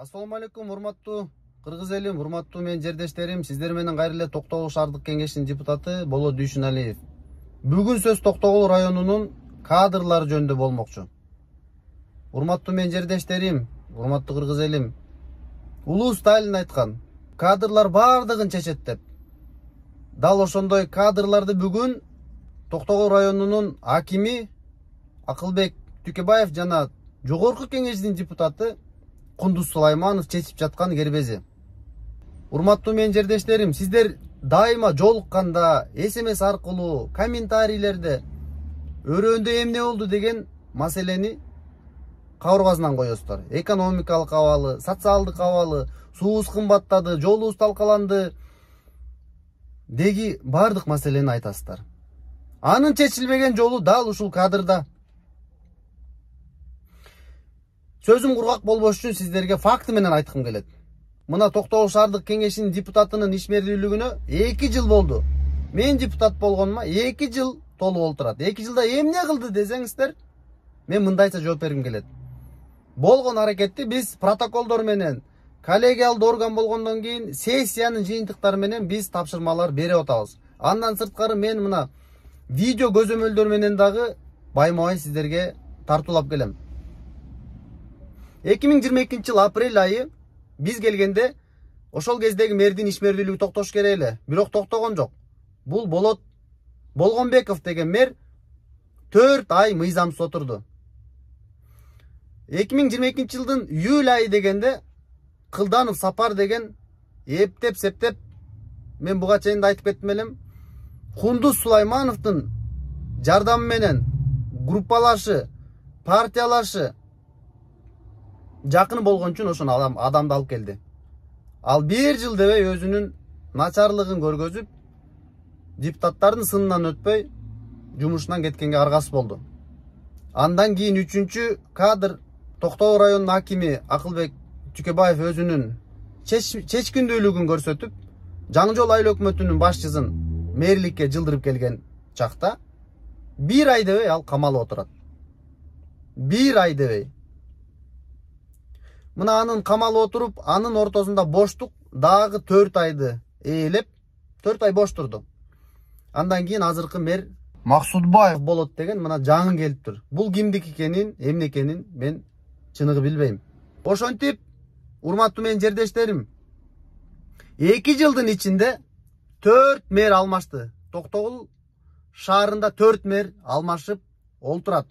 Assalamu alaikum, урматтуу кыргыз элим, урматтуу менин жердештерим, сиздер менен кайра эле Токтогул шаардык кеңешинин депутаты Болот Дүйшүналиев. Бүгүн сөз Токтогул районунун кадрлары жөнүндө болмокчу. Урматтуу менин жердештерим, урматтуу кыргыз элим, Улуу Сталин айткан, кадрлар бардыгын чечет деп. Дал ошондой кадрларды бүгүн Токтогул районунун акими Акылбек Түйкөбаев жана жогорку кеңешинин депутаты Кундуз Сулайманов чечип жаткан кербези. Урматтуу менин жердештерим, сиздер дайыма жолукканда, СМС аркылуу, комментарийлерде өрөөндө эмне болду деген маселени кабыргасынан коесуздар. Экономикалык абалы, социалдык абалы, суубуз кымбаттады, жолубуз талкаланды деги бардык маселени айтасыздар. Анын чечилбеген жолу дал ушул кадрда. Сөзүм кургак болбош үчүн сиздерге факты менен айткым келет. Мына Токтогул шаардык кеңешинин депутатынын ишмердүүлүгүнө 2 жыл болду. Мен депутат болгонума 2 жыл толуп олтурат. 2 жылда эмне кылды десеңиздер, мен мындайча жооп бергим келет. Болгон аракетти биз протоколдор менен, коллегиалдуу орган болгондон кийин сессиянын жыйынтыктары менен биз тапшырмалар берип атабыз. Андан сырткары мен мына видео көзөмөлдөр менен дагы байма-бай сиздерге тартуулап келем. 2022 жыл апрель айы биз келгенде ошол кездеги мэрдин ишмердүүлүгү токтош керек эле, бирок токтогон жок. Бул Болот Болгонбеков деген мэр 4 ай мыйзамсыз отурду. 2022 жылдын июль айы дегенде Кылданов Сапар деген эптеп-септеп, мен буга чейин да айтып кеттим элем, Кундуз Сулаймановдун жардамы менен группалашы, партиялашы жакын болгон үчүн ошону адамды алып келди. Ал 1 жыл дебей өзүнүн начарлыгын көргөзүп, депутаттардын сынынан өтпөй, жумушунан кеткенге аргасыз болду. Андан кийин 3-чү кадр Токтогул районунун акими Акылбек Түйкөбаев өзүнүн чечкиндүүлүгүн көрсөтүп, Жаңы жол айыл өкмөтүнүн башчысын мэрликке жылдырып келген чакта 1 ай дебей ал камалып отурат. 1 ай дебей. Мына анын камалып отуруп, анын ортосунда боштук дагы 4 айды ээлеп, 4 ай бош турду. Андан кийин азыркы мэр Максудбаев болот деген мына жаңы келиптир. Бул кимдики экенин, эмне экенин мен чыныгы билбейм. Ошентип, урматтуу менин жердештерим, 2 жылдын ичинде 4 мэр алмашты. Токтогул шаарында 4 мэр алмашып олтурат.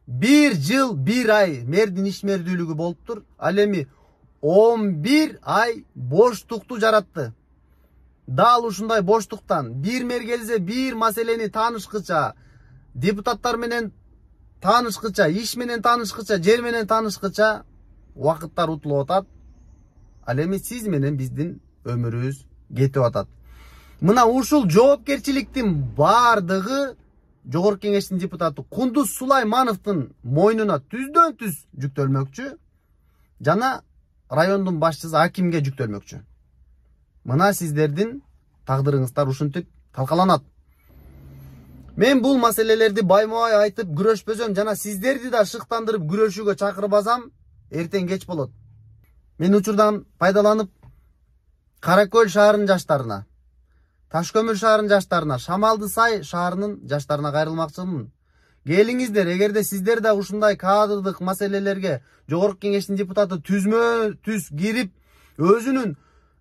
1 жыл 1 ай мэрдин ишмердүүлүгү болуптур. Ал эми 11 ай боштукту жаратты. Дал ушундай боштуктан бир мэр келсе бир маселени таанышкыча, депутаттар менен таанышкыча, иш менен таанышкыча, жер менен таанышкыча убакыттар утулуп атат. Ал эми сиз менен биздин өмүрүбүз кетип атат. Мына ушул жоопкерчиликтин бардыгы жогорку кеңештин депутаты Кундуз Сулаймановдун мойнуна түздөн түз жүктөлмөкчү, жана райондун башчысы акимге жүктөлмөкчү. Мына сиздердин тагдырыңыздар ушинтип талкаланат. Мен бул маселелерди байма-бай айтып күрөшпөсөм, жана сиздерди да шыктандырып күрөшүүгө чакырбасам, эртең кеч болот. Мен учурдан пайдаланып Каракөл шаарынын жаштарына, Ташкөмүр шаарынын жаштарына, Шамалды Сай шаарынын жаштарына кайрылмакчымын. Келиңиздер, эгерде сиздер да ушундай кадрдык маселелерге жогорку кеңештин депутаты түзмө түз кирип, өзүнүн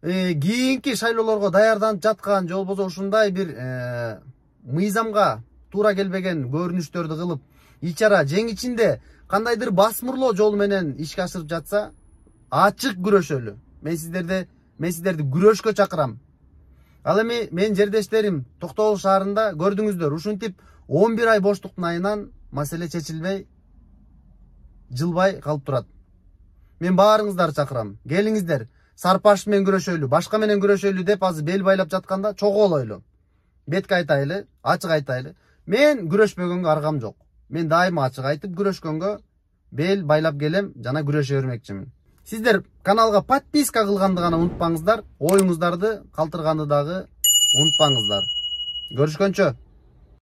кийинки шайлоолорго даярданып жаткан, же болбосо ушундай бир мыйзамга туура келбеген көрүнүштөрдү кылып, ичара жең ичинде кандайдыр басмырлоо жолу менен ишке ашырып жатса, ачык күрөшөлү. Мен сиздерди күрөшкө чакырам. Ал эми менин жердештерим Токтогул шаарында көрдүңүздөр, ушинтип 11 ай боштуктун айынан маселе чечилбей, жылбай калып турат. Мен баарыңыздарды чакырам. Келиңиздер, сарпаш менен күрөшөлү, башка менен күрөшөлү деп азыр бел байлап жатканда чогулойлу. Бетке айтайлы, ачык айтайлы. Мен күрөшпөгөнгө аргам жок. Мен дайыма ачык айтып күрөшкөнгө бел байлап келем, жана күрөшө бермекчимин. Сиздер каналга подписка кылганды гана унутпаңыздар, оюңуздарды калтырганды дагы унутпаңыздар. Көрүшкөнчө.